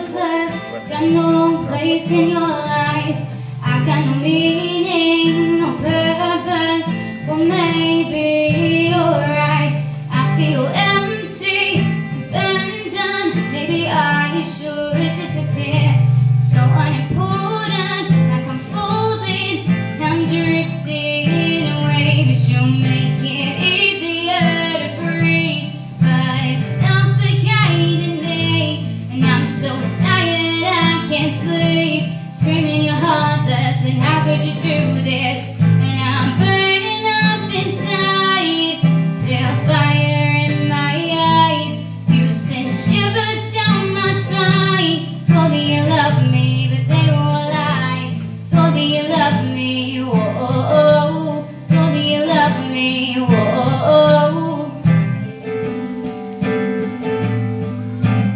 useless, got no place in your life. I got no meaning, no purpose. Well, maybe you're right. I feel empty, abandoned. Maybe I should disappear. So unimportant, like I'm falling, I'm drifting away. But you make it easier to breathe, but it's suffocating me. And I'm so tired I can't sleep, screaming you're heartless and how could you do this? And I'm burning up inside, still fire in my eyes. You send shivers down my spine. Thought that you love me, but they were lies. Thought that you love me, whoa. Thought that you love me, whoa.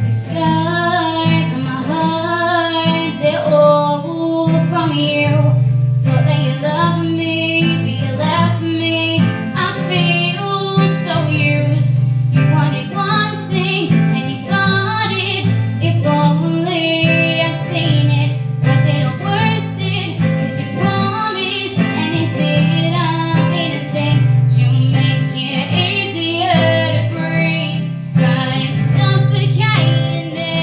The scars on my heart, they're all from you. Thought that you loved me, but you left me. I feel so used. You wanted one thing and you got it. If only I'd seen it. Was it all worth it? 'Cause you promised and it didn't mean a thing. You make it easier to breathe, but it's suffocating me.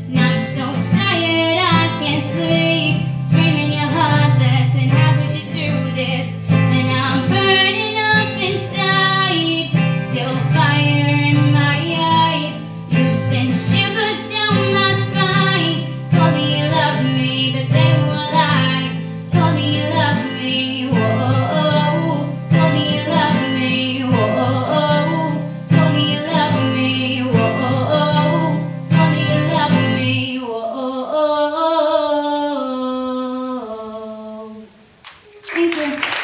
And I'm so tired I can't sleep, screaming you're heartless and how could you do this? And I'm burning up inside, still fire in my eyes. You send shivers down my spine. Thought that you loved me, but they were lies. Thought that you loved me, whoa. Thought that you loved me, whoa. Thought that you loved me, whoa. Thought that you loved me, whoa. Thank you.